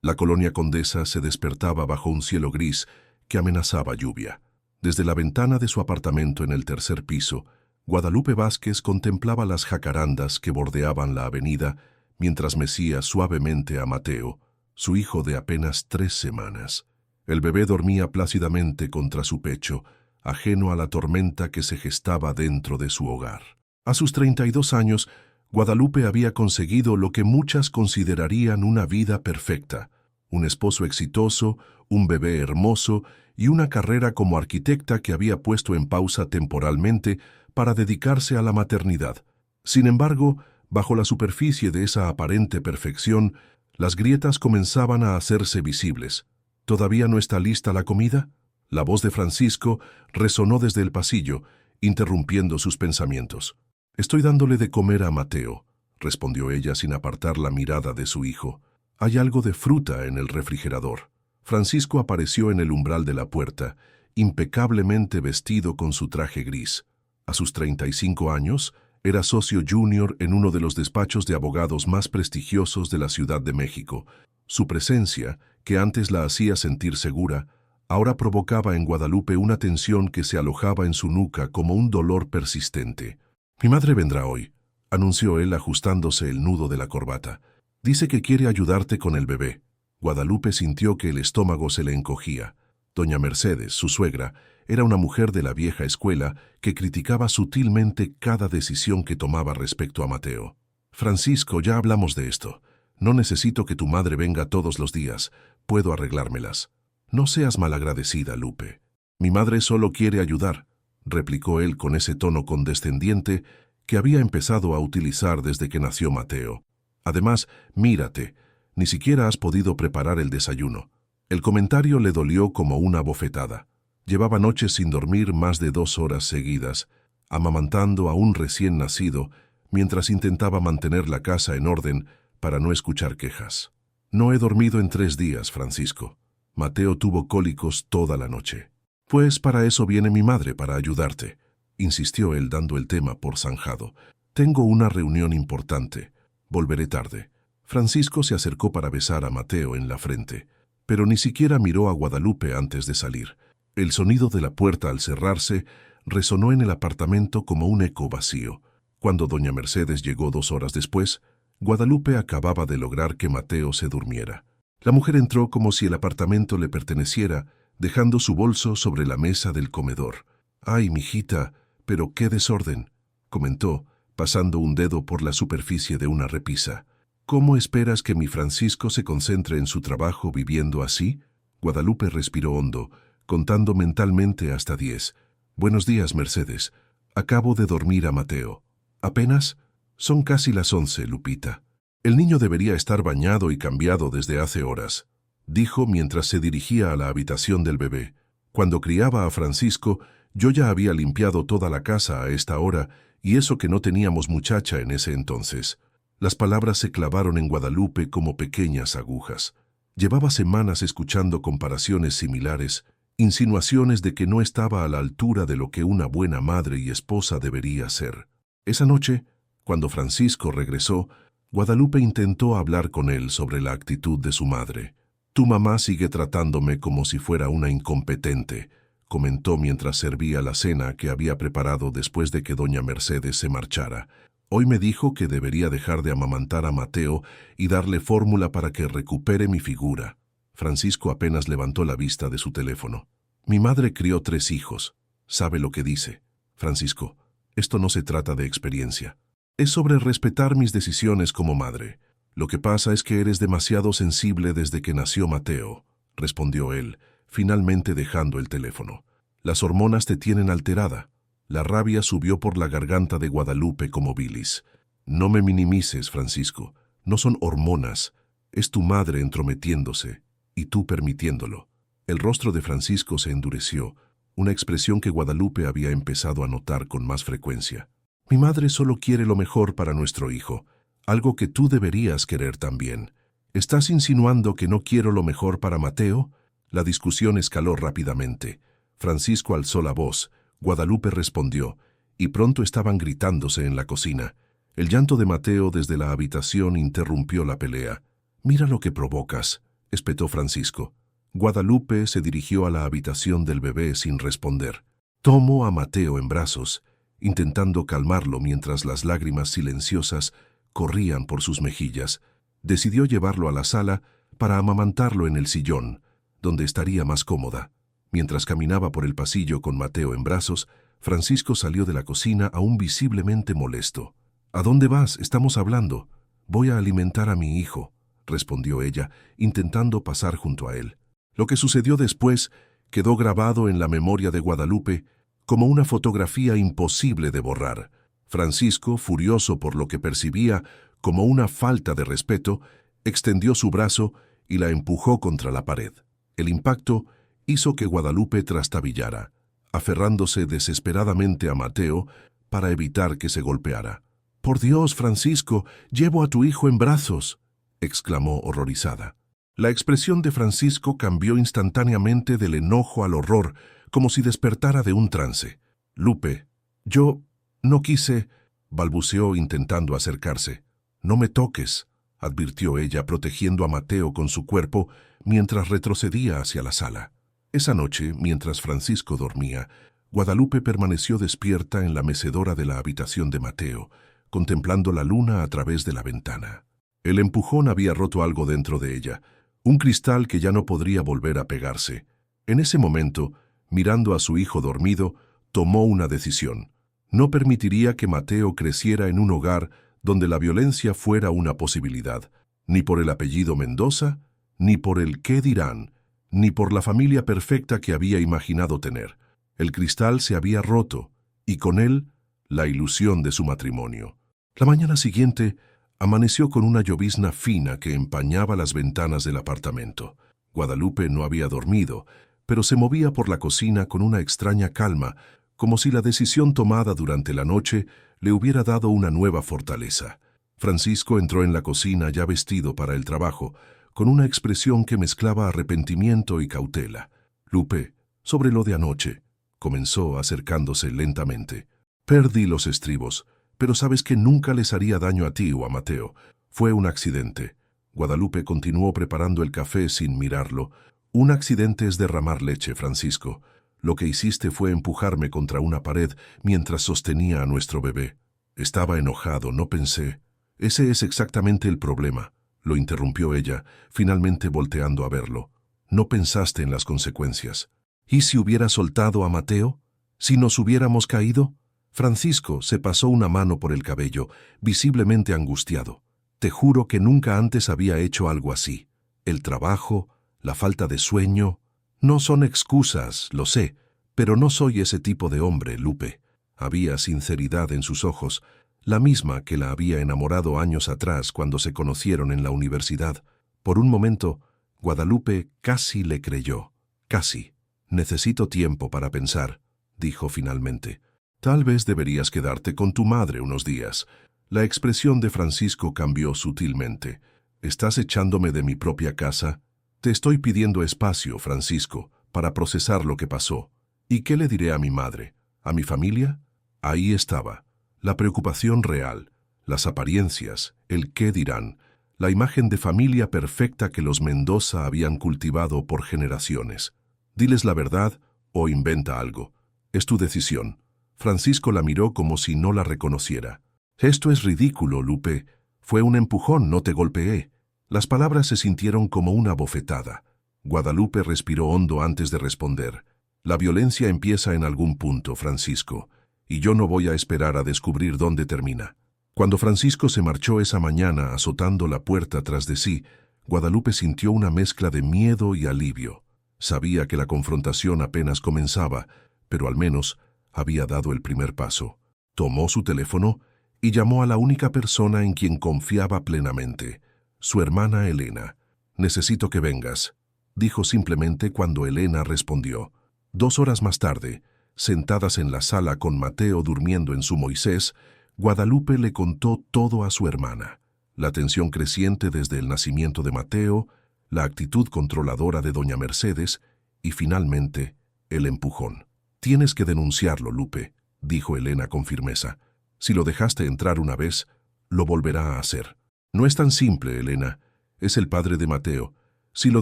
La colonia Condesa se despertaba bajo un cielo gris que amenazaba lluvia. Desde la ventana de su apartamento en el tercer piso, Guadalupe Vázquez contemplaba las jacarandas que bordeaban la avenida mientras mecía suavemente a Mateo, su hijo de apenas 3 semanas. El bebé dormía plácidamente contra su pecho, ajeno a la tormenta que se gestaba dentro de su hogar. A sus 32 años, Guadalupe había conseguido lo que muchas considerarían una vida perfecta: un esposo exitoso, un bebé hermoso y una carrera como arquitecta que había puesto en pausa temporalmente para dedicarse a la maternidad. Sin embargo, bajo la superficie de esa aparente perfección, las grietas comenzaban a hacerse visibles. ¿Todavía no está lista la comida? La voz de Francisco resonó desde el pasillo, interrumpiendo sus pensamientos. «Estoy dándole de comer a Mateo», respondió ella sin apartar la mirada de su hijo. «Hay algo de fruta en el refrigerador». Francisco apareció en el umbral de la puerta, impecablemente vestido con su traje gris. A sus 35 años, era socio junior en uno de los despachos de abogados más prestigiosos de la Ciudad de México. Su presencia, que antes la hacía sentir segura, ahora provocaba en Guadalupe una tensión que se alojaba en su nuca como un dolor persistente. «Mi madre vendrá hoy», anunció él ajustándose el nudo de la corbata. «Dice que quiere ayudarte con el bebé». Guadalupe sintió que el estómago se le encogía. Doña Mercedes, su suegra, era una mujer de la vieja escuela que criticaba sutilmente cada decisión que tomaba respecto a Mateo. «Francisco, ya hablamos de esto. No necesito que tu madre venga todos los días. Puedo arreglármelas». «No seas malagradecida, Lupe. Mi madre solo quiere ayudar», replicó él con ese tono condescendiente que había empezado a utilizar desde que nació Mateo. «Además, mírate, ni siquiera has podido preparar el desayuno». El comentario le dolió como una bofetada. Llevaba noches sin dormir más de 2 horas seguidas, amamantando a un recién nacido, mientras intentaba mantener la casa en orden para no escuchar quejas. «No he dormido en 3 días, Francisco. Mateo tuvo cólicos toda la noche». «Pues para eso viene mi madre, para ayudarte», insistió él dando el tema por zanjado. «Tengo una reunión importante. Volveré tarde». Francisco se acercó para besar a Mateo en la frente, pero ni siquiera miró a Guadalupe antes de salir. El sonido de la puerta al cerrarse resonó en el apartamento como un eco vacío. Cuando doña Mercedes llegó 2 horas después, Guadalupe acababa de lograr que Mateo se durmiera. La mujer entró como si el apartamento le perteneciera, dejando su bolso sobre la mesa del comedor. «Ay, mijita, pero qué desorden», comentó, pasando un dedo por la superficie de una repisa. «¿Cómo esperas que mi Francisco se concentre en su trabajo viviendo así?» Guadalupe respiró hondo, contando mentalmente hasta 10. «Buenos días, Mercedes. Acabo de dormir a Mateo». «¿Apenas? Son casi las 11, Lupita. El niño debería estar bañado y cambiado desde hace horas», dijo mientras se dirigía a la habitación del bebé. «Cuando criaba a Francisco, yo ya había limpiado toda la casa a esta hora, y eso que no teníamos muchacha en ese entonces». Las palabras se clavaron en Guadalupe como pequeñas agujas. Llevaba semanas escuchando comparaciones similares, insinuaciones de que no estaba a la altura de lo que una buena madre y esposa debería ser. Esa noche, cuando Francisco regresó, Guadalupe intentó hablar con él sobre la actitud de su madre. «Tu mamá sigue tratándome como si fuera una incompetente», comentó mientras servía la cena que había preparado después de que doña Mercedes se marchara. «Hoy me dijo que debería dejar de amamantar a Mateo y darle fórmula para que recupere mi figura». Francisco apenas levantó la vista de su teléfono. «Mi madre crió 3 hijos. ¿Sabe lo que dice? Francisco, esto no se trata de experiencia. Es sobre respetar mis decisiones como madre. Lo que pasa es que eres demasiado sensible desde que nació Mateo», respondió él, finalmente dejando el teléfono. «Las hormonas te tienen alterada». La rabia subió por la garganta de Guadalupe como bilis. «No me minimices, Francisco. No son hormonas. Es tu madre entrometiéndose, y tú permitiéndolo». El rostro de Francisco se endureció, una expresión que Guadalupe había empezado a notar con más frecuencia. «Mi madre solo quiere lo mejor para nuestro hijo, algo que tú deberías querer también. ¿Estás insinuando que no quiero lo mejor para Mateo?» La discusión escaló rápidamente. Francisco alzó la voz. Guadalupe respondió, y pronto estaban gritándose en la cocina. El llanto de Mateo desde la habitación interrumpió la pelea. «Mira lo que provocas. espetó Francisco. Guadalupe se dirigió a la habitación del bebé sin responder. Tomó a Mateo en brazos, intentando calmarlo mientras las lágrimas silenciosas corrían por sus mejillas. Decidió llevarlo a la sala para amamantarlo en el sillón, donde estaría más cómoda. Mientras caminaba por el pasillo con Mateo en brazos, Francisco salió de la cocina aún visiblemente molesto. «¿A dónde vas? Estamos hablando». «Voy a alimentar a mi hijo», respondió ella, intentando pasar junto a él. Lo que sucedió después quedó grabado en la memoria de Guadalupe como una fotografía imposible de borrar. Francisco, furioso por lo que percibía como una falta de respeto, extendió su brazo y la empujó contra la pared. El impacto hizo que Guadalupe trastabillara, aferrándose desesperadamente a Mateo para evitar que se golpeara. «Por Dios, Francisco, llevo a tu hijo en brazos», exclamó horrorizada. La expresión de Francisco cambió instantáneamente del enojo al horror, como si despertara de un trance. «Lupe, yo no quise», balbuceó intentando acercarse. «No me toques», advirtió ella, protegiendo a Mateo con su cuerpo mientras retrocedía hacia la sala. Esa noche, mientras Francisco dormía, Guadalupe permaneció despierta en la mecedora de la habitación de Mateo, contemplando la luna a través de la ventana. El empujón había roto algo dentro de ella, un cristal que ya no podría volver a pegarse. En ese momento, mirando a su hijo dormido, tomó una decisión. No permitiría que Mateo creciera en un hogar donde la violencia fuera una posibilidad, ni por el apellido Mendoza, ni por el qué dirán, ni por la familia perfecta que había imaginado tener. El cristal se había roto, y con él, la ilusión de su matrimonio. La mañana siguiente, amaneció con una llovizna fina que empañaba las ventanas del apartamento. Guadalupe no había dormido, pero se movía por la cocina con una extraña calma, como si la decisión tomada durante la noche le hubiera dado una nueva fortaleza. Francisco entró en la cocina ya vestido para el trabajo, con una expresión que mezclaba arrepentimiento y cautela. «Lupe, sobre lo de anoche», comenzó acercándose lentamente. «Perdí los estribos, pero sabes que nunca les haría daño a ti o a Mateo. Fue un accidente». Guadalupe continuó preparando el café sin mirarlo. «Un accidente es derramar leche, Francisco. Lo que hiciste fue empujarme contra una pared mientras sostenía a nuestro bebé. Estaba enojado, no pensé». «Ese es exactamente el problema», lo interrumpió ella, finalmente volteando a verlo. «No pensaste en las consecuencias». «¿Y si hubiera soltado a Mateo? ¿Si nos hubiéramos caído?» Francisco se pasó una mano por el cabello, visiblemente angustiado. «Te juro que nunca antes había hecho algo así. El trabajo, la falta de sueño, no son excusas, lo sé, pero no soy ese tipo de hombre, Lupe». Había sinceridad en sus ojos, la misma que la había enamorado años atrás cuando se conocieron en la universidad. Por un momento, Guadalupe casi le creyó. «Casi. Necesito tiempo para pensar», dijo finalmente. «Tal vez deberías quedarte con tu madre unos días». La expresión de Francisco cambió sutilmente. «¿Estás echándome de mi propia casa?» «Te estoy pidiendo espacio, Francisco, para procesar lo que pasó. ¿Y qué le diré a mi madre? ¿A mi familia?» Ahí estaba. La preocupación real, las apariencias, el qué dirán, la imagen de familia perfecta que los Mendoza habían cultivado por generaciones. «Diles la verdad o inventa algo. Es tu decisión». Francisco la miró como si no la reconociera. «Esto es ridículo, Lupe. Fue un empujón, no te golpeé». Las palabras se sintieron como una bofetada. Guadalupe respiró hondo antes de responder. «La violencia empieza en algún punto, Francisco, y yo no voy a esperar a descubrir dónde termina». Cuando Francisco se marchó esa mañana azotando la puerta tras de sí, Guadalupe sintió una mezcla de miedo y alivio. Sabía que la confrontación apenas comenzaba, pero al menos había dado el primer paso. Tomó su teléfono y llamó a la única persona en quien confiaba plenamente, su hermana Elena. «Necesito que vengas», dijo simplemente cuando Elena respondió. 2 horas más tarde, sentadas en la sala con Mateo durmiendo en su Moisés, Guadalupe le contó todo a su hermana. La tensión creciente desde el nacimiento de Mateo, la actitud controladora de doña Mercedes y, finalmente, el empujón. «Tienes que denunciarlo, Lupe», dijo Elena con firmeza. «Si lo dejaste entrar una vez, lo volverá a hacer». «No es tan simple, Elena. Es el padre de Mateo. Si lo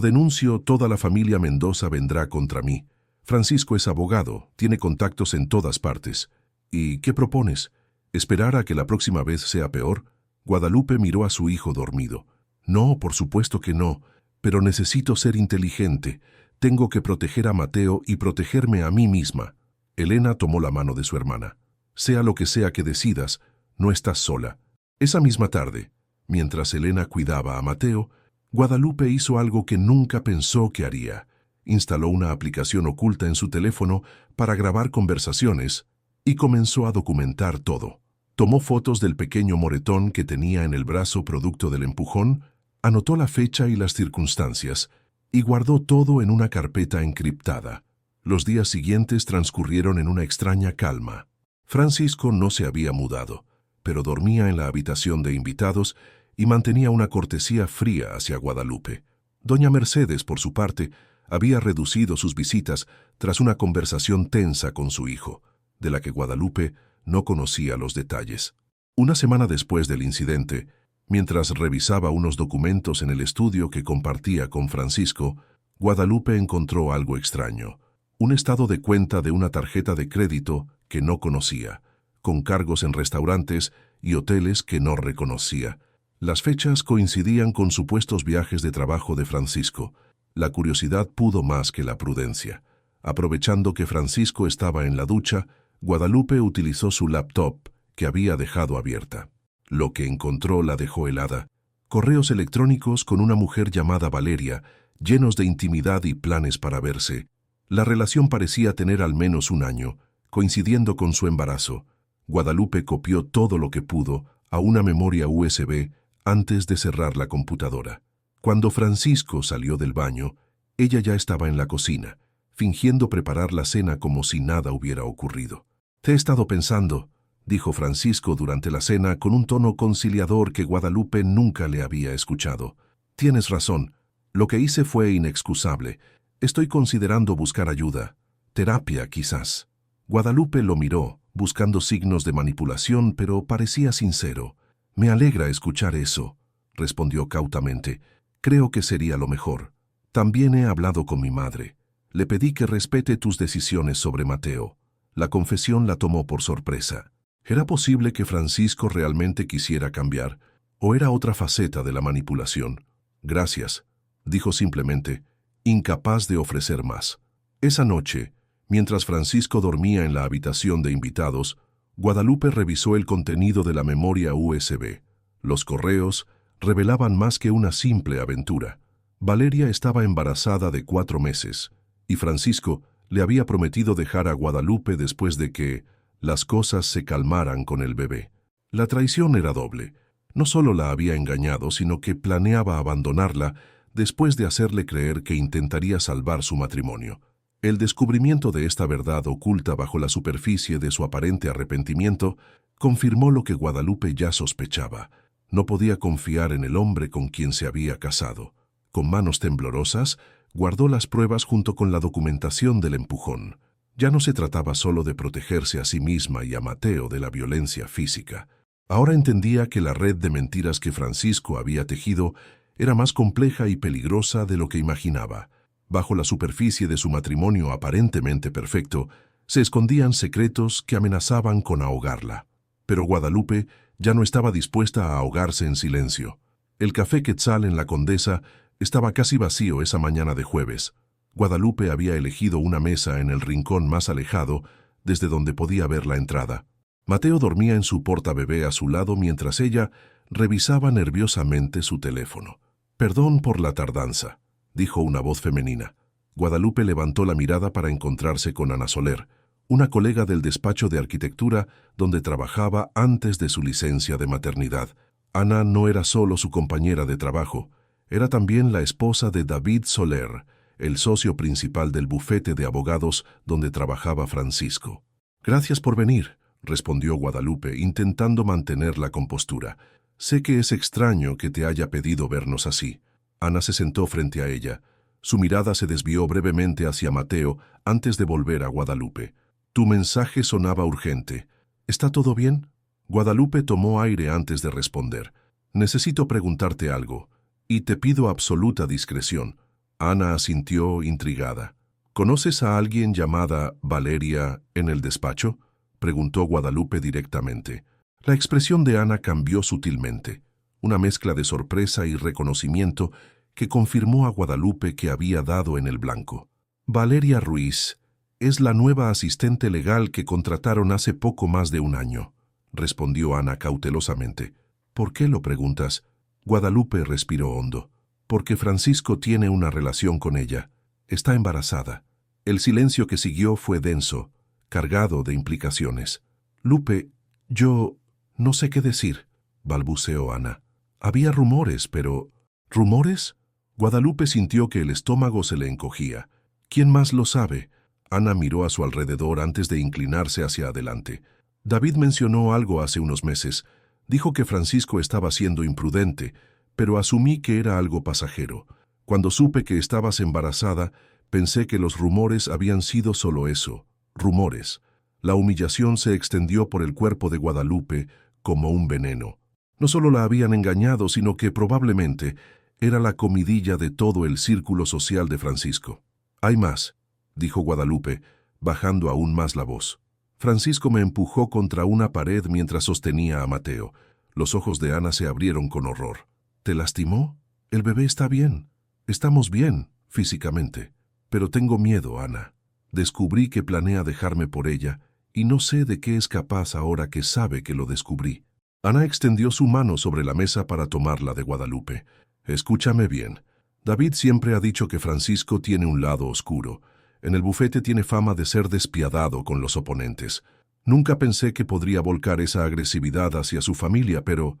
denuncio, toda la familia Mendoza vendrá contra mí. Francisco es abogado, tiene contactos en todas partes. ¿Y qué propones? ¿Esperar a que la próxima vez sea peor? Guadalupe miró a su hijo dormido. No, por supuesto que no, pero necesito ser inteligente. Tengo que proteger a Mateo y protegerme a mí misma. Elena tomó la mano de su hermana. Sea lo que sea que decidas, no estás sola. Esa misma tarde, mientras Elena cuidaba a Mateo, Guadalupe hizo algo que nunca pensó que haría. Instaló una aplicación oculta en su teléfono para grabar conversaciones y comenzó a documentar todo. Tomó fotos del pequeño moretón que tenía en el brazo producto del empujón, anotó la fecha y las circunstancias y guardó todo en una carpeta encriptada. Los días siguientes transcurrieron en una extraña calma. Francisco no se había mudado, pero dormía en la habitación de invitados y mantenía una cortesía fría hacia Guadalupe. Doña Mercedes, por su parte, había reducido sus visitas tras una conversación tensa con su hijo, de la que Guadalupe no conocía los detalles. Una semana después del incidente, mientras revisaba unos documentos en el estudio que compartía con Francisco, Guadalupe encontró algo extraño. Un estado de cuenta de una tarjeta de crédito que no conocía, con cargos en restaurantes y hoteles que no reconocía. Las fechas coincidían con supuestos viajes de trabajo de Francisco. La curiosidad pudo más que la prudencia. Aprovechando que Francisco estaba en la ducha, Guadalupe utilizó su laptop, que había dejado abierta. Lo que encontró la dejó helada. Correos electrónicos con una mujer llamada Valeria, llenos de intimidad y planes para verse. La relación parecía tener al menos un año, coincidiendo con su embarazo. Guadalupe copió todo lo que pudo a una memoria USB antes de cerrar la computadora. Cuando Francisco salió del baño, ella ya estaba en la cocina, fingiendo preparar la cena como si nada hubiera ocurrido. «Te he estado pensando», dijo Francisco durante la cena con un tono conciliador que Guadalupe nunca le había escuchado. «Tienes razón, lo que hice fue inexcusable. Estoy considerando buscar ayuda. Terapia, quizás». Guadalupe lo miró, buscando signos de manipulación, pero parecía sincero. «Me alegra escuchar eso», respondió cautamente. «Creo que sería lo mejor. También he hablado con mi madre. Le pedí que respete tus decisiones sobre Mateo». La confesión la tomó por sorpresa. ¿Era posible que Francisco realmente quisiera cambiar? ¿O era otra faceta de la manipulación? «Gracias», dijo simplemente, incapaz de ofrecer más. Esa noche, mientras Francisco dormía en la habitación de invitados, Guadalupe revisó el contenido de la memoria USB. Los correos revelaban más que una simple aventura. Valeria estaba embarazada de 4 meses, y Francisco le había prometido dejar a Guadalupe después de que las cosas se calmaran con el bebé. La traición era doble. No solo la había engañado, sino que planeaba abandonarla después de hacerle creer que intentaría salvar su matrimonio. El descubrimiento de esta verdad oculta bajo la superficie de su aparente arrepentimiento confirmó lo que Guadalupe ya sospechaba. No podía confiar en el hombre con quien se había casado. Con manos temblorosas, guardó las pruebas junto con la documentación del empujón. Ya no se trataba solo de protegerse a sí misma y a Mateo de la violencia física. Ahora entendía que la red de mentiras que Francisco había tejido era más compleja y peligrosa de lo que imaginaba. Bajo la superficie de su matrimonio aparentemente perfecto, se escondían secretos que amenazaban con ahogarla. Pero Guadalupe ya no estaba dispuesta a ahogarse en silencio. El café Quetzal en la Condesa estaba casi vacío esa mañana de jueves. Guadalupe había elegido una mesa en el rincón más alejado, desde donde podía ver la entrada. Mateo dormía en su portabebé a su lado mientras ella revisaba nerviosamente su teléfono. «Perdón por la tardanza», dijo una voz femenina. Guadalupe levantó la mirada para encontrarse con Ana Soler, una colega del despacho de arquitectura donde trabajaba antes de su licencia de maternidad. Ana no era solo su compañera de trabajo, era también la esposa de David Soler, el socio principal del bufete de abogados donde trabajaba Francisco. «Gracias por venir», respondió Guadalupe, intentando mantener la compostura. «Sé que es extraño que te haya pedido vernos así». Ana se sentó frente a ella. Su mirada se desvió brevemente hacia Mateo antes de volver a Guadalupe. «Tu mensaje sonaba urgente. ¿Está todo bien?» Guadalupe tomó aire antes de responder. «Necesito preguntarte algo, y te pido absoluta discreción. Ana asintió intrigada. ¿Conoces a alguien llamada Valeria en el despacho?, preguntó Guadalupe directamente. La expresión de Ana cambió sutilmente, una mezcla de sorpresa y reconocimiento que confirmó a Guadalupe que había dado en el blanco. Valeria Ruiz es la nueva asistente legal que contrataron hace poco más de un año, respondió Ana cautelosamente. ¿Por qué lo preguntas? Guadalupe respiró hondo. Porque Francisco tiene una relación con ella. Está embarazada. El silencio que siguió fue denso, cargado de implicaciones. Lupe, yo no sé qué decir, balbuceó Ana. Había rumores, pero... ¿Rumores? Guadalupe sintió que el estómago se le encogía. ¿Quién más lo sabe? Ana miró a su alrededor antes de inclinarse hacia adelante. David mencionó algo hace unos meses. Dijo que Francisco estaba siendo imprudente, pero asumí que era algo pasajero. Cuando supe que estabas embarazada, pensé que los rumores habían sido solo eso, rumores. La humillación se extendió por el cuerpo de Guadalupe como un veneno. No solo la habían engañado, sino que probablemente era la comidilla de todo el círculo social de Francisco. Hay más, dijo Guadalupe, bajando aún más la voz. Francisco me empujó contra una pared mientras sostenía a Mateo. Los ojos de Ana se abrieron con horror. ¿Te lastimó? El bebé está bien. Estamos bien, físicamente. Pero tengo miedo, Ana. Descubrí que planea dejarme por ella, y no sé de qué es capaz ahora que sabe que lo descubrí. Ana extendió su mano sobre la mesa para tomarla de Guadalupe. Escúchame bien. David siempre ha dicho que Francisco tiene un lado oscuro. En el bufete tiene fama de ser despiadado con los oponentes. Nunca pensé que podría volcar esa agresividad hacia su familia, pero...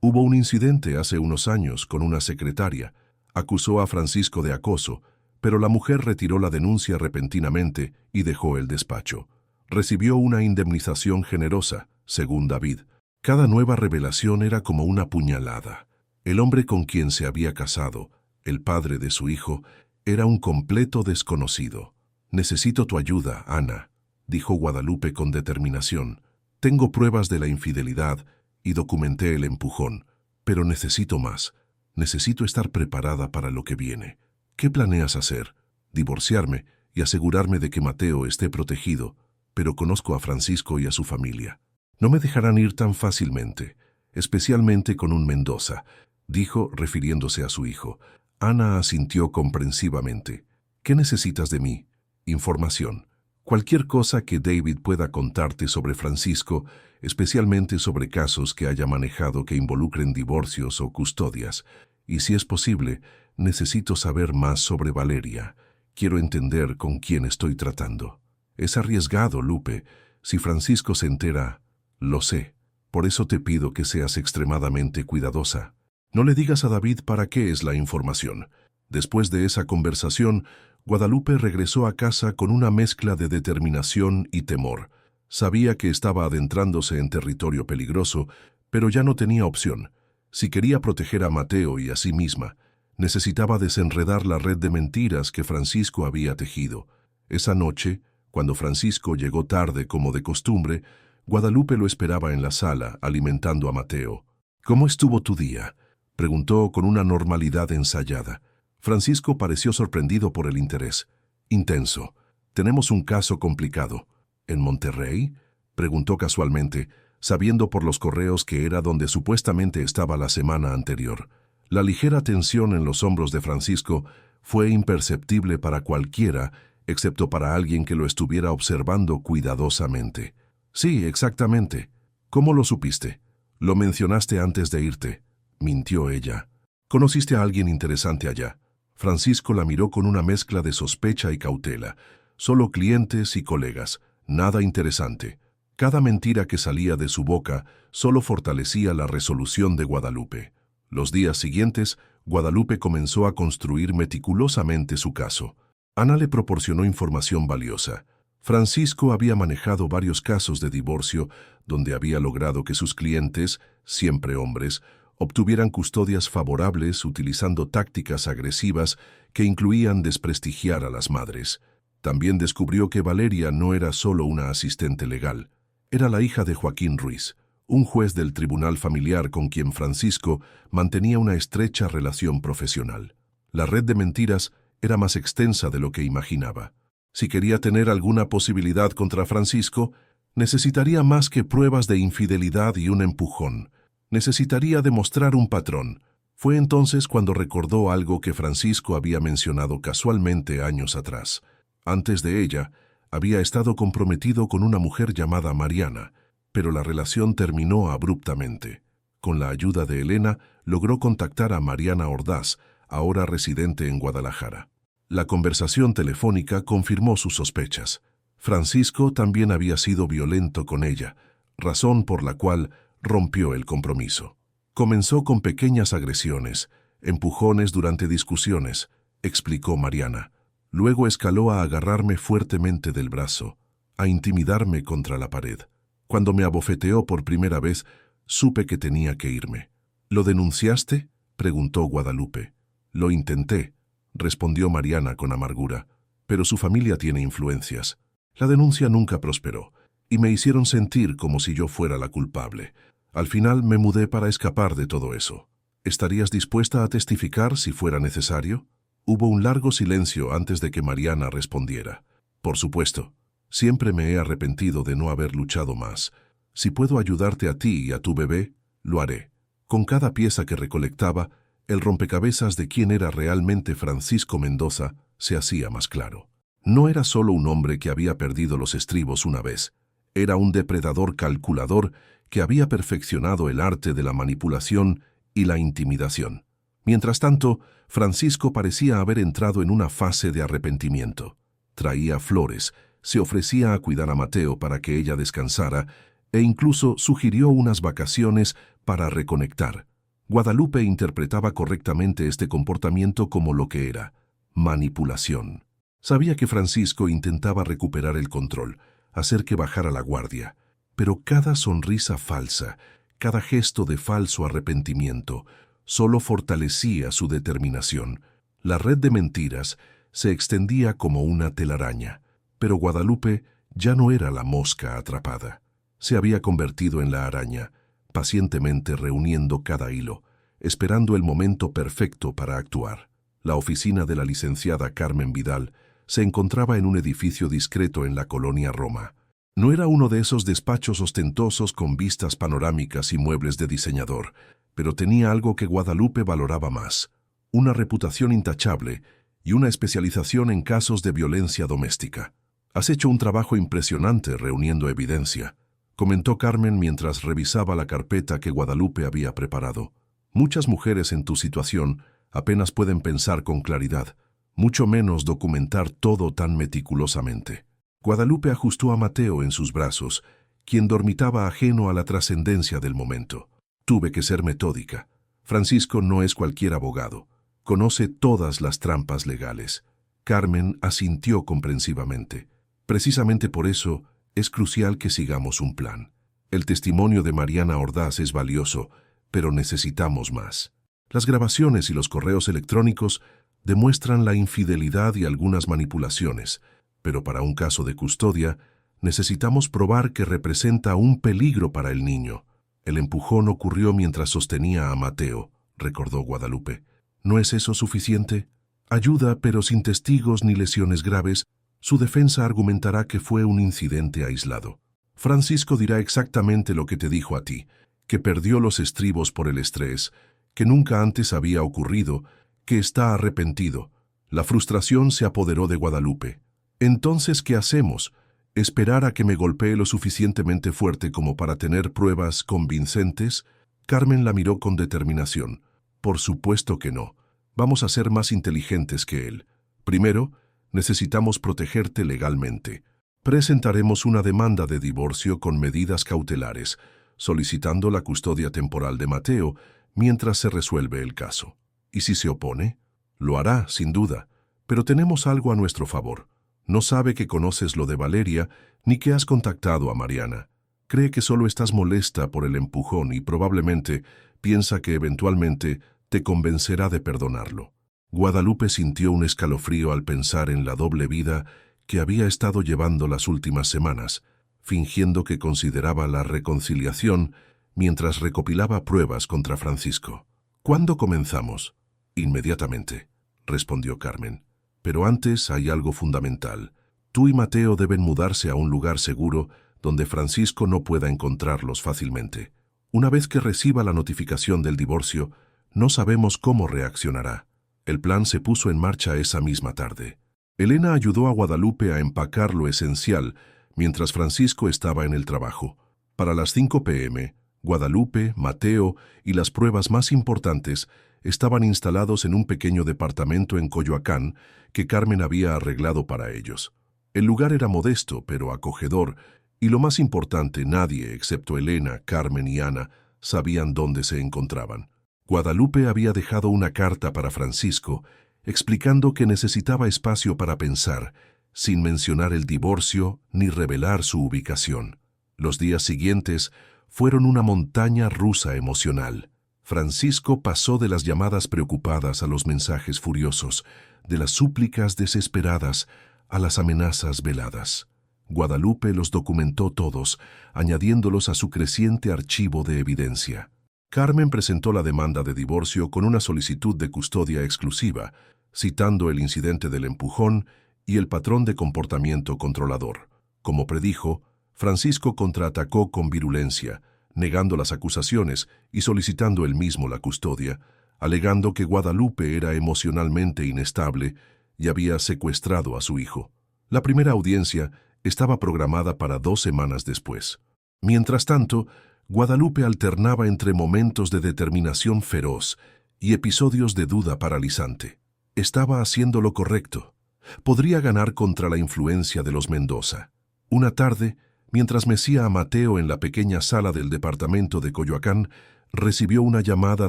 Hubo un incidente hace unos años con una secretaria. Acusó a Francisco de acoso, pero la mujer retiró la denuncia repentinamente y dejó el despacho. Recibió una indemnización generosa, según David. Cada nueva revelación era como una puñalada. El hombre con quien se había casado, el padre de su hijo, era un completo desconocido. Necesito tu ayuda, Ana, dijo Guadalupe con determinación. Tengo pruebas de la infidelidad y documenté el empujón, pero necesito más. Necesito estar preparada para lo que viene. ¿Qué planeas hacer? Divorciarme y asegurarme de que Mateo esté protegido, pero conozco a Francisco y a su familia. No me dejarán ir tan fácilmente, especialmente con un Mendoza, dijo refiriéndose a su hijo. Ana asintió comprensivamente. ¿Qué necesitas de mí? Información. Cualquier cosa que David pueda contarte sobre Francisco, especialmente sobre casos que haya manejado que involucren divorcios o custodias. Y si es posible, necesito saber más sobre Valeria. Quiero entender con quién estoy tratando. Es arriesgado, Lupe. Si Francisco se entera, lo sé. Por eso te pido que seas extremadamente cuidadosa. No le digas a David para qué es la información. Después de esa conversación, Guadalupe regresó a casa con una mezcla de determinación y temor. Sabía que estaba adentrándose en territorio peligroso, pero ya no tenía opción. Si quería proteger a Mateo y a sí misma, necesitaba desenredar la red de mentiras que Francisco había tejido. Esa noche, cuando Francisco llegó tarde como de costumbre, Guadalupe lo esperaba en la sala, alimentando a Mateo. «¿Cómo estuvo tu día?», preguntó con una normalidad ensayada. Francisco pareció sorprendido por el interés. «Intenso. Tenemos un caso complicado». «¿En Monterrey?», preguntó casualmente, sabiendo por los correos que era donde supuestamente estaba la semana anterior. La ligera tensión en los hombros de Francisco fue imperceptible para cualquiera, excepto para alguien que lo estuviera observando cuidadosamente. «Sí, exactamente. ¿Cómo lo supiste?» «Lo mencionaste antes de irte», mintió ella. «¿Conociste a alguien interesante allá?» Francisco la miró con una mezcla de sospecha y cautela. Solo clientes y colegas, nada interesante. Cada mentira que salía de su boca solo fortalecía la resolución de Guadalupe. Los días siguientes, Guadalupe comenzó a construir meticulosamente su caso. Ana le proporcionó información valiosa. Francisco había manejado varios casos de divorcio donde había logrado que sus clientes, siempre hombres, obtuvieran custodias favorables utilizando tácticas agresivas que incluían desprestigiar a las madres. También descubrió que Valeria no era solo una asistente legal. Era la hija de Joaquín Ruiz, un juez del tribunal familiar con quien Francisco mantenía una estrecha relación profesional. La red de mentiras era más extensa de lo que imaginaba. Si quería tener alguna posibilidad contra Francisco, necesitaría más que pruebas de infidelidad y un empujón. Necesitaría demostrar un patrón. Fue entonces cuando recordó algo que Francisco había mencionado casualmente años atrás. Antes de ella, había estado comprometido con una mujer llamada Mariana, pero la relación terminó abruptamente. Con la ayuda de Elena, logró contactar a Mariana Ordaz, ahora residente en Guadalajara. La conversación telefónica confirmó sus sospechas. Francisco también había sido violento con ella, razón por la cual rompió el compromiso. Comenzó con pequeñas agresiones, empujones durante discusiones, explicó Mariana. Luego escaló a agarrarme fuertemente del brazo, a intimidarme contra la pared. Cuando me abofeteó por primera vez, supe que tenía que irme. ¿Lo denunciaste?, preguntó Guadalupe. Lo intenté, respondió Mariana con amargura, pero su familia tiene influencias. La denuncia nunca prosperó, y me hicieron sentir como si yo fuera la culpable. Al final me mudé para escapar de todo eso. ¿Estarías dispuesta a testificar si fuera necesario? Hubo un largo silencio antes de que Mariana respondiera. Por supuesto, siempre me he arrepentido de no haber luchado más. Si puedo ayudarte a ti y a tu bebé, lo haré. Con cada pieza que recolectaba, el rompecabezas de quién era realmente Francisco Mendoza se hacía más claro. No era solo un hombre que había perdido los estribos una vez. Era un depredador calculador que había perfeccionado el arte de la manipulación y la intimidación. Mientras tanto, Francisco parecía haber entrado en una fase de arrepentimiento. Traía flores, se ofrecía a cuidar a Mateo para que ella descansara e incluso sugirió unas vacaciones para reconectar. Guadalupe interpretaba correctamente este comportamiento como lo que era: manipulación. Sabía que Francisco intentaba recuperar el control, hacer que bajara la guardia, pero cada sonrisa falsa, cada gesto de falso arrepentimiento, solo fortalecía su determinación. La red de mentiras se extendía como una telaraña, pero Guadalupe ya no era la mosca atrapada. Se había convertido en la araña, pacientemente reuniendo cada hilo, esperando el momento perfecto para actuar. La oficina de la licenciada Carmen Vidal se encontraba en un edificio discreto en la colonia Roma. No era uno de esos despachos ostentosos con vistas panorámicas y muebles de diseñador, pero tenía algo que Guadalupe valoraba más: una reputación intachable y una especialización en casos de violencia doméstica. «Has hecho un trabajo impresionante reuniendo evidencia», comentó Carmen mientras revisaba la carpeta que Guadalupe había preparado. «Muchas mujeres en tu situación apenas pueden pensar con claridad, mucho menos documentar todo tan meticulosamente». Guadalupe ajustó a Mateo en sus brazos, quien dormitaba ajeno a la trascendencia del momento. «Tuve que ser metódica. Francisco no es cualquier abogado. Conoce todas las trampas legales». Carmen asintió comprensivamente. «Precisamente por eso es crucial que sigamos un plan. El testimonio de Mariana Ordaz es valioso, pero necesitamos más. Las grabaciones y los correos electrónicos demuestran la infidelidad y algunas manipulaciones, pero para un caso de custodia necesitamos probar que representa un peligro para el niño». «El empujón ocurrió mientras sostenía a Mateo», recordó Guadalupe. «¿No es eso suficiente? Ayuda, pero sin testigos ni lesiones graves, su defensa argumentará que fue un incidente aislado. Francisco dirá exactamente lo que te dijo a ti, que perdió los estribos por el estrés, que nunca antes había ocurrido, que está arrepentido». La frustración se apoderó de Guadalupe. «Entonces, ¿qué hacemos? ¿Esperar a que me golpee lo suficientemente fuerte como para tener pruebas convincentes?» Carmen la miró con determinación. «Por supuesto que no. Vamos a ser más inteligentes que él. Primero, necesitamos protegerte legalmente. Presentaremos una demanda de divorcio con medidas cautelares, solicitando la custodia temporal de Mateo mientras se resuelve el caso. ¿Y si se opone? Lo hará, sin duda, pero tenemos algo a nuestro favor. No sabe que conoces lo de Valeria ni que has contactado a Mariana. Cree que solo estás molesta por el empujón y probablemente piensa que eventualmente te convencerá de perdonarlo». Guadalupe sintió un escalofrío al pensar en la doble vida que había estado llevando las últimas semanas, fingiendo que consideraba la reconciliación mientras recopilaba pruebas contra Francisco. «¿Cuándo comenzamos?» «Inmediatamente. respondió Carmen. Pero antes hay algo fundamental. Tú y Mateo deben mudarse a un lugar seguro donde Francisco no pueda encontrarlos fácilmente. Una vez que reciba la notificación del divorcio, no sabemos cómo reaccionará. El plan se puso en marcha esa misma tarde. Elena ayudó a Guadalupe a empacar lo esencial mientras Francisco estaba en el trabajo. Para las 5 p.m., Guadalupe, Mateo y las pruebas más importantes estaban instalados en un pequeño departamento en Coyoacán que Carmen había arreglado para ellos. El lugar era modesto, pero acogedor, y lo más importante, nadie, excepto Elena, Carmen y Ana, sabían dónde se encontraban. Guadalupe había dejado una carta para Francisco, explicando que necesitaba espacio para pensar, sin mencionar el divorcio ni revelar su ubicación. Los días siguientes fueron una montaña rusa emocional. Francisco pasó de las llamadas preocupadas a los mensajes furiosos, de las súplicas desesperadas a las amenazas veladas. Guadalupe los documentó todos, añadiéndolos a su creciente archivo de evidencia. Carmen presentó la demanda de divorcio con una solicitud de custodia exclusiva, citando el incidente del empujón y el patrón de comportamiento controlador. Como predijo, Francisco contraatacó con virulencia, negando las acusaciones y solicitando él mismo la custodia, alegando que Guadalupe era emocionalmente inestable y había secuestrado a su hijo. La primera audiencia estaba programada para 2 semanas después. Mientras tanto, Guadalupe alternaba entre momentos de determinación feroz y episodios de duda paralizante. Estaba haciendo lo correcto. Podría ganar contra la influencia de los Mendoza. Una tarde, mientras mecía a Mateo en la pequeña sala del departamento de Coyoacán, recibió una llamada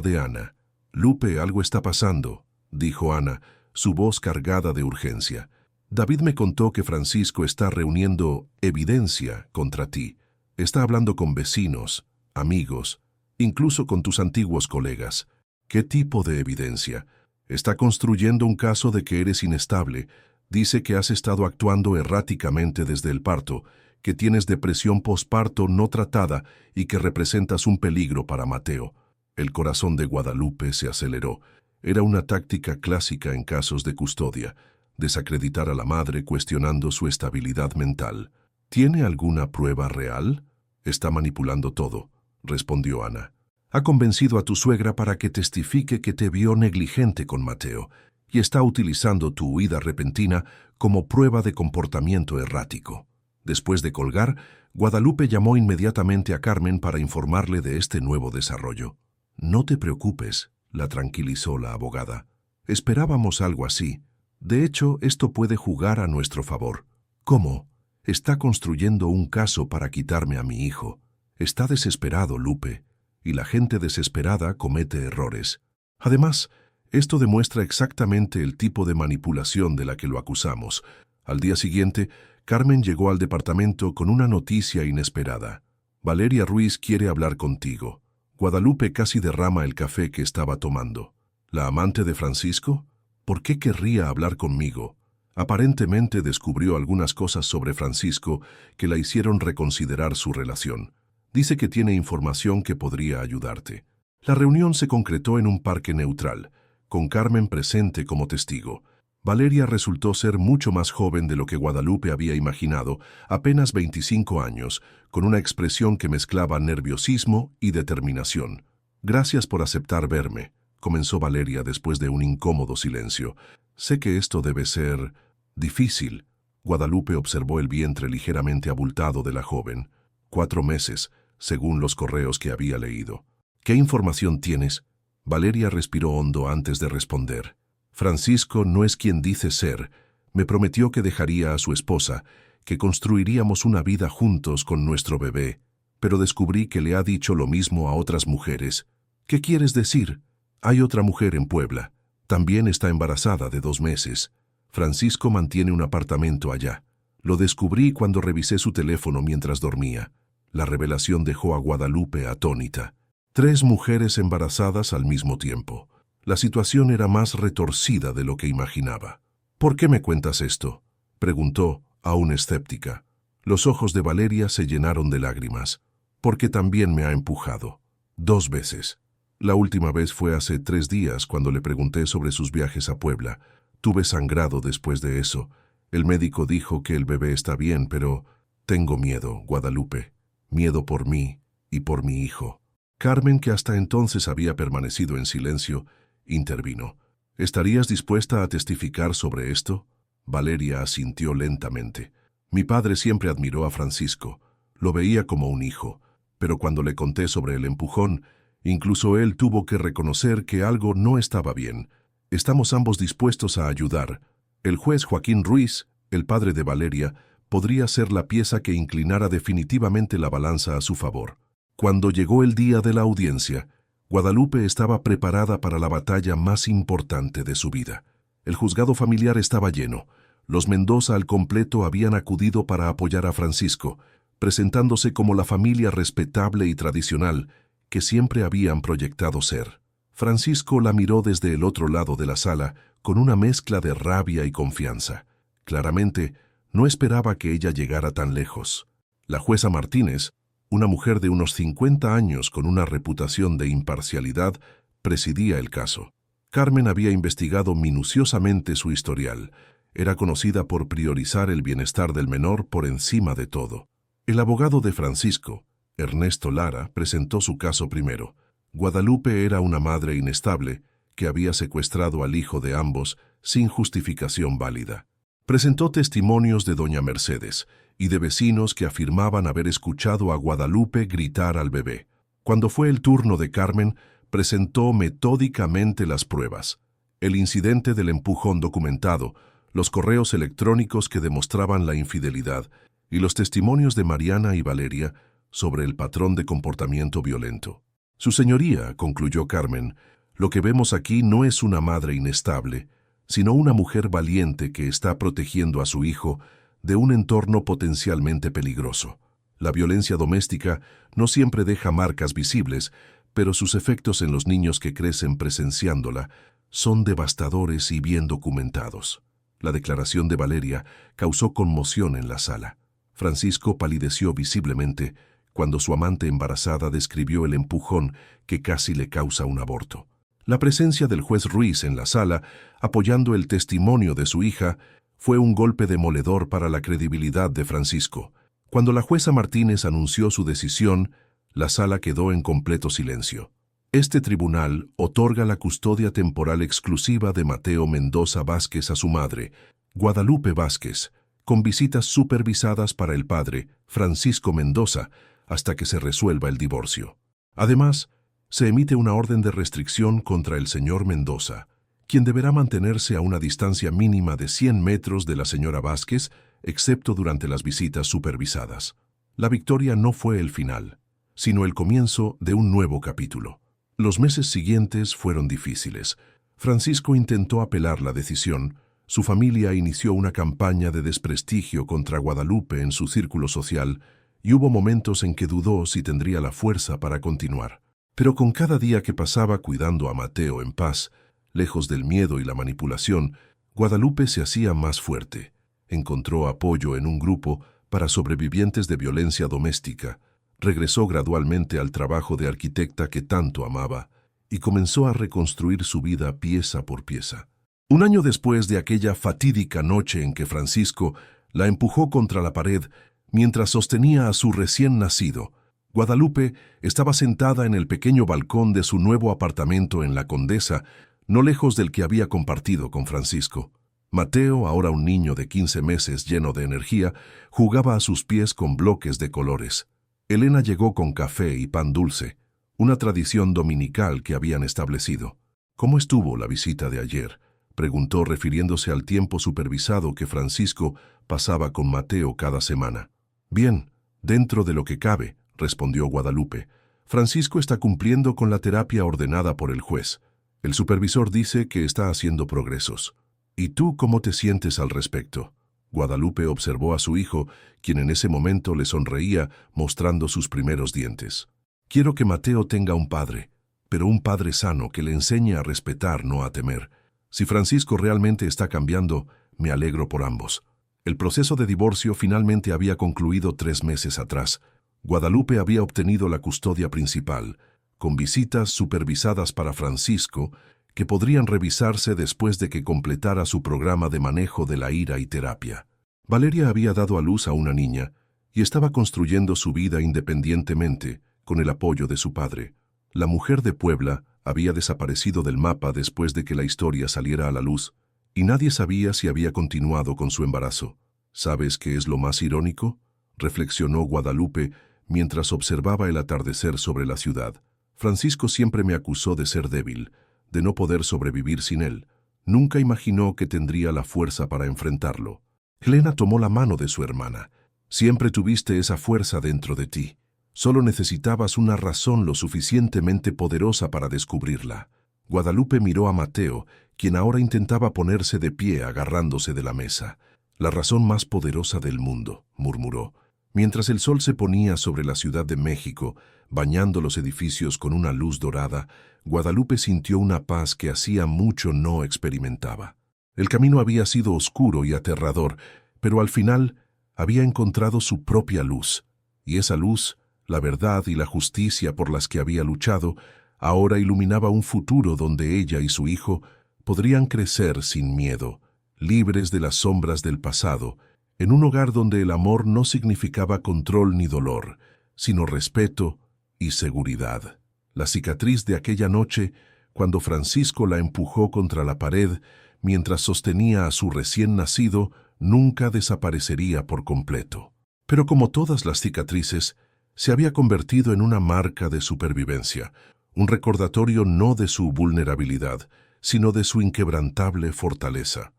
de Ana. «Lupe, algo está pasando», dijo Ana, su voz cargada de urgencia. «David me contó que Francisco está reuniendo evidencia contra ti. Está hablando con vecinos, amigos, incluso con tus antiguos colegas. ¿Qué tipo de evidencia? Está construyendo un caso de que eres inestable. Dice que has estado actuando erráticamente desde el parto, que tienes depresión posparto no tratada y que representas un peligro para Mateo». El corazón de Guadalupe se aceleró. Era una táctica clásica en casos de custodia, desacreditar a la madre cuestionando su estabilidad mental. «¿Tiene alguna prueba real?» «Está manipulando todo», respondió Ana. «Ha convencido a tu suegra para que testifique que te vio negligente con Mateo y está utilizando tu huida repentina como prueba de comportamiento errático». Después de colgar, Guadalupe llamó inmediatamente a Carmen para informarle de este nuevo desarrollo. «No te preocupes», la tranquilizó la abogada. «Esperábamos algo así. De hecho, esto puede jugar a nuestro favor». «¿Cómo?» «Está construyendo un caso para quitarme a mi hijo. Está desesperado, Lupe, y la gente desesperada comete errores. Además, esto demuestra exactamente el tipo de manipulación de la que lo acusamos». Al día siguiente, Carmen llegó al departamento con una noticia inesperada. «Valeria Ruiz quiere hablar contigo». Guadalupe casi derrama el café que estaba tomando. ¿La amante de Francisco? ¿Por qué querría hablar conmigo? Aparentemente descubrió algunas cosas sobre Francisco que la hicieron reconsiderar su relación. Dice que tiene información que podría ayudarte. La reunión se concretó en un parque neutral, con Carmen presente como testigo. Valeria resultó ser mucho más joven de lo que Guadalupe había imaginado, apenas 25 años, con una expresión que mezclaba nerviosismo y determinación. «Gracias por aceptar verme», comenzó Valeria después de un incómodo silencio. «Sé que esto debe ser difícil». Guadalupe observó el vientre ligeramente abultado de la joven. 4 meses, según los correos que había leído. «¿Qué información tienes?» Valeria respiró hondo antes de responder. «Francisco no es quien dice ser. Me prometió que dejaría a su esposa, que construiríamos una vida juntos con nuestro bebé, pero descubrí que le ha dicho lo mismo a otras mujeres». «¿Qué quieres decir?» «Hay otra mujer en Puebla. También está embarazada de 2 meses. Francisco mantiene un apartamento allá. Lo descubrí cuando revisé su teléfono mientras dormía». La revelación dejó a Guadalupe atónita. 3 mujeres embarazadas al mismo tiempo. La situación era más retorcida de lo que imaginaba. «¿Por qué me cuentas esto?», preguntó, aún escéptica. Los ojos de Valeria se llenaron de lágrimas. «Porque también me ha empujado. 2 veces. La última vez fue hace 3 días cuando le pregunté sobre sus viajes a Puebla. Tuve sangrado después de eso. El médico dijo que el bebé está bien, pero tengo miedo, Guadalupe. Miedo por mí y por mi hijo. Carmen, que hasta entonces había permanecido en silencio, intervino. ¿Estarías dispuesta a testificar sobre esto? Valeria asintió lentamente. Mi padre siempre admiró a Francisco. Lo veía como un hijo. Pero cuando le conté sobre el empujón, incluso él tuvo que reconocer que algo no estaba bien. Estamos ambos dispuestos a ayudar. El juez Joaquín Ruiz, el padre de Valeria, podría ser la pieza que inclinara definitivamente la balanza a su favor. Cuando llegó el día de la audiencia, Guadalupe estaba preparada para la batalla más importante de su vida. El juzgado familiar estaba lleno. Los Mendoza al completo habían acudido para apoyar a Francisco, presentándose como la familia respetable y tradicional que siempre habían proyectado ser. Francisco la miró desde el otro lado de la sala con una mezcla de rabia y confianza. Claramente, no esperaba que ella llegara tan lejos. La jueza Martínez, una mujer de unos 50 años con una reputación de imparcialidad, presidía el caso. Carmen había investigado minuciosamente su historial. Era conocida por priorizar el bienestar del menor por encima de todo. El abogado de Francisco, Ernesto Lara, presentó su caso primero. Guadalupe era una madre inestable que había secuestrado al hijo de ambos sin justificación válida. Presentó testimonios de doña Mercedes y de vecinos que afirmaban haber escuchado a Guadalupe gritar al bebé. Cuando fue el turno de Carmen, presentó metódicamente las pruebas. El incidente del empujón documentado, los correos electrónicos que demostraban la infidelidad y los testimonios de Mariana y Valeria sobre el patrón de comportamiento violento. Su señoría, concluyó Carmen, lo que vemos aquí no es una madre inestable, sino una mujer valiente que está protegiendo a su hijo de un entorno potencialmente peligroso. La violencia doméstica no siempre deja marcas visibles, pero sus efectos en los niños que crecen presenciándola son devastadores y bien documentados. La declaración de Valeria causó conmoción en la sala. Francisco palideció visiblemente cuando su amante embarazada describió el empujón que casi le causa un aborto. La presencia del juez Ruiz en la sala, apoyando el testimonio de su hija, fue un golpe demoledor para la credibilidad de Francisco. Cuando la jueza Martínez anunció su decisión, la sala quedó en completo silencio. Este tribunal otorga la custodia temporal exclusiva de Mateo Mendoza Vázquez a su madre, Guadalupe Vázquez, con visitas supervisadas para el padre, Francisco Mendoza, hasta que se resuelva el divorcio. Además, se emite una orden de restricción contra el señor Mendoza, quien deberá mantenerse a una distancia mínima de 100 metros de la señora Vázquez, excepto durante las visitas supervisadas. La victoria no fue el final, sino el comienzo de un nuevo capítulo. Los meses siguientes fueron difíciles. Francisco intentó apelar la decisión. Su familia inició una campaña de desprestigio contra Guadalupe en su círculo social y hubo momentos en que dudó si tendría la fuerza para continuar. Pero con cada día que pasaba cuidando a Mateo en paz, lejos del miedo y la manipulación, Guadalupe se hacía más fuerte. Encontró apoyo en un grupo para sobrevivientes de violencia doméstica, regresó gradualmente al trabajo de arquitecta que tanto amaba y comenzó a reconstruir su vida pieza por pieza. Un año después de aquella fatídica noche en que Francisco la empujó contra la pared mientras sostenía a su recién nacido, Guadalupe estaba sentada en el pequeño balcón de su nuevo apartamento en La Condesa, no lejos del que había compartido con Francisco. Mateo, ahora un niño de 15 meses lleno de energía, jugaba a sus pies con bloques de colores. Elena llegó con café y pan dulce, una tradición dominical que habían establecido. ¿Cómo estuvo la visita de ayer?, preguntó refiriéndose al tiempo supervisado que Francisco pasaba con Mateo cada semana. Bien, dentro de lo que cabe, respondió Guadalupe. Francisco está cumpliendo con la terapia ordenada por el juez. El supervisor dice que está haciendo progresos. ¿Y tú cómo te sientes al respecto? Guadalupe observó a su hijo, quien en ese momento le sonreía mostrando sus primeros dientes. Quiero que Mateo tenga un padre, pero un padre sano que le enseñe a respetar, no a temer. Si Francisco realmente está cambiando, me alegro por ambos. El proceso de divorcio finalmente había concluido 3 meses atrás. Guadalupe había obtenido la custodia principal, con visitas supervisadas para Francisco, que podrían revisarse después de que completara su programa de manejo de la ira y terapia. Valeria había dado a luz a una niña y estaba construyendo su vida independientemente, con el apoyo de su padre. La mujer de Puebla había desaparecido del mapa después de que la historia saliera a la luz, y nadie sabía si había continuado con su embarazo. ¿Sabes qué es lo más irónico?, reflexionó Guadalupe mientras observaba el atardecer sobre la ciudad. Francisco siempre me acusó de ser débil, de no poder sobrevivir sin él. Nunca imaginó que tendría la fuerza para enfrentarlo. Helena tomó la mano de su hermana. Siempre tuviste esa fuerza dentro de ti. Solo necesitabas una razón lo suficientemente poderosa para descubrirla. Guadalupe miró a Mateo, quien ahora intentaba ponerse de pie agarrándose de la mesa. La razón más poderosa del mundo, murmuró. Mientras el sol se ponía sobre la Ciudad de México, bañando los edificios con una luz dorada, Guadalupe sintió una paz que hacía mucho no experimentaba. El camino había sido oscuro y aterrador, pero al final había encontrado su propia luz, y esa luz, la verdad y la justicia por las que había luchado, ahora iluminaba un futuro donde ella y su hijo podrían crecer sin miedo, libres de las sombras del pasado, en un hogar donde el amor no significaba control ni dolor, sino respeto y seguridad. La cicatriz de aquella noche, cuando Francisco la empujó contra la pared mientras sostenía a su recién nacido, nunca desaparecería por completo. Pero como todas las cicatrices, se había convertido en una marca de supervivencia, un recordatorio no de su vulnerabilidad, sino de su inquebrantable fortaleza.